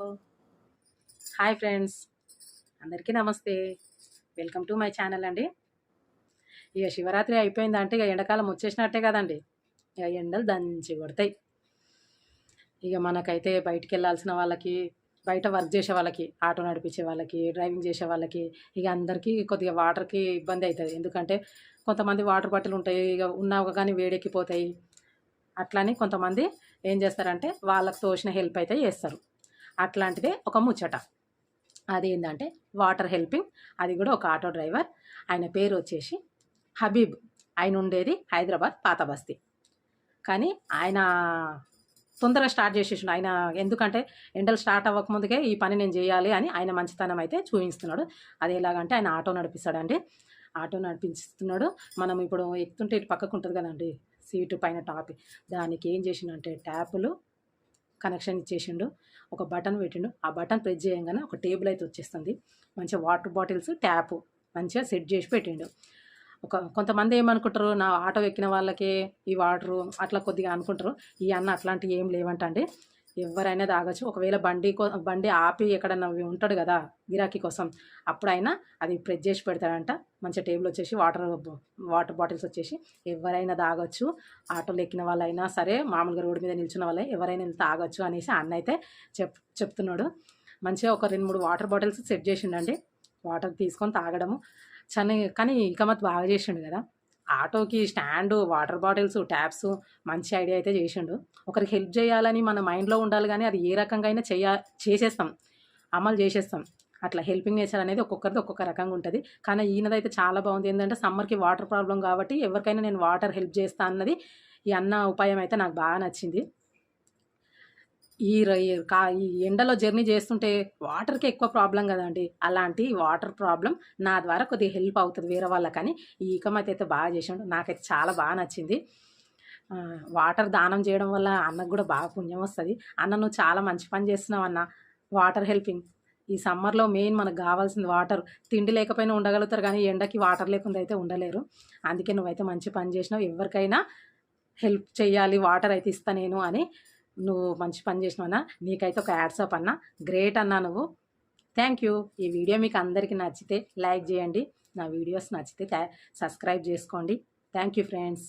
Hi friends, అందరికీ నమస్తే. Welcome to my channel అండి. ఇక శివరాత్రి అయిపోయిందంటే ఇక ఎండాకాలం వచ్చేసినట్టే కదండి. ఇక ఎండలు దంచి కొడతాయి. ఇక మనకైతే బయటికి వెళ్ళాల్సిన వాళ్ళకి, బయట వర్క్ చేసే వాళ్ళకి, ఆటో నడిపించే వాళ్ళకి, డ్రైవింగ్ చేసే వాళ్ళకి, ఇక అందరికీ కొద్దిగా వాటర్కి ఇబ్బంది అవుతుంది. ఎందుకంటే కొంతమంది వాటర్ బాటిల్ ఉంటాయి, ఇక ఉన్నావు కానీ వేడెక్కిపోతాయి. అట్లని కొంతమంది ఏం చేస్తారంటే వాళ్ళకు తోచిన హెల్ప్ అయితే చేస్తారు. అట్లాంటిదే ఒక ముచ్చట. అదేంటంటే వాటర్ హెల్పింగ్. అది కూడా ఒక ఆటో డ్రైవర్. ఆయన పేరు వచ్చేసి హబీబ్. ఆయన ఉండేది హైదరాబాద్ పాత బస్తీ. కానీ ఆయన తొందరగా స్టార్ట్ చేసేసిండు. ఆయన ఎందుకంటే ఎండలు స్టార్ట్ అవ్వకముందుకే ఈ పని నేను చేయాలి అని ఆయన మంచితనం అయితే చూపిస్తున్నాడు. అది ఎలాగంటే ఆయన ఆటో నడిపిస్తాడండి. ఆటో నడిపిస్తున్నాడు. మనం ఇప్పుడు ఎక్కుతుంటే ఇటు పక్కకు ఉంటుంది కదండి సీటు పైన టాప్, దానికి ఏం చేసిండంటే ట్యాపులు కనెక్షన్ ఇచ్చేసిండు. ఒక బటన్ పెట్టిండు. ఆ బటన్ ప్రెస్ చేయగానే ఒక టేబుల్ అయితే వచ్చేస్తుంది. మంచిగా వాటర్ బాటిల్స్ ట్యాప్ మంచిగా సెట్ చేసి పెట్టిండు. కొంతమంది ఏమనుకుంటారు, నా ఆటో ఎక్కిన వాళ్ళకే ఈ వాటరు అట్లా కొద్దిగా అనుకుంటారు. ఈ అన్న అట్లాంటివి ఏం లేవంటండి. ఎవరైనా తాగొచ్చు. ఒకవేళ బండి ఆపి ఎక్కడన్నా ఉంటాడు కదా గిరాకీ కోసం, అప్పుడైనా అది ప్రెస్ చేసి పెడతాడంట. మంచిగా టేబుల్ వచ్చేసి వాటర్ బాటిల్స్ వచ్చేసి ఎవరైనా తాగొచ్చు. ఆటోలో ఎక్కిన వాళ్ళైనా సరే, మామూలుగా రోడ్డు మీద నిల్చున్న వాళ్ళే ఎవరైనా తాగొచ్చు అనేసి అన్న అయితే చెప్తున్నాడు. మంచిగా ఒక 2-3 వాటర్ బాటిల్స్ సెట్ చేసిండండి. వాటర్ తీసుకొని తాగడము కానీ ఇకమత్ బాగా చేసిండు కదా. ఆటోకి స్టాండు, వాటర్ బాటిల్స్, ట్యాప్స్ మంచి ఐడియా అయితే చేసిండు. ఒకరికి హెల్ప్ చేయాలని మన మైండ్లో ఉండాలి, కానీ అది ఏ రకంగా అయినా చేసేస్తాం, అమలు చేసేస్తాం. అట్లా హెల్పింగ్ నేచర్ అనేది ఒక్కొక్కరిది ఒక్కొక్క రకంగా ఉంటుంది. కానీ ఈయనదైతే చాలా బాగుంది. ఏంటంటే సమ్మర్కి వాటర్ ప్రాబ్లం కాబట్టి ఎవరికైనా నేను వాటర్ హెల్ప్ చేస్తా అన్నది ఈ అన్న ఉపాయం అయితే నాకు బాగా నచ్చింది. ఈ ఎండలో జర్నీ చేస్తుంటే వాటర్కి ఎక్కువ ప్రాబ్లం కదండి. అలాంటి వాటర్ ప్రాబ్లం నా ద్వారా కొద్దిగా హెల్ప్ అవుతుంది వేరే వాళ్ళకని ఈ ఇకమత్ అయితే బాగా చేసాడు. నాకైతే చాలా బాగా నచ్చింది. వాటర్ దానం చేయడం వల్ల అన్నకు కూడా బాగా పుణ్యం వస్తుంది. అన్న నువ్వు చాలా మంచి పని చేస్తున్నావు అన్న. వాటర్ హెల్పింగ్ ఈ సమ్మర్లో మెయిన్ మనకు కావాల్సింది వాటర్. తిండి లేకపోయినా ఉండగలుగుతారు, కానీ ఎండకి వాటర్ లేకుండా అయితే ఉండలేరు. అందుకే నువ్వైతే మంచి పని చేసినావు. ఎవరికైనా హెల్ప్ చేయాలి, వాటర్ అయితే ఇస్తా నేను అని నువ్వు మంచి పని చేసినావు అన్న. నీకైతే ఒక యాడ్సప్ అన్న. గ్రేట్ అన్నా నువ్వు. Thank you. ఈ వీడియో మీకు అందరికీ నచ్చితే లైక్ చేయండి. నా వీడియోస్ నచ్చితే సబ్స్క్రైబ్ చేసుకోండి. Thank you friends.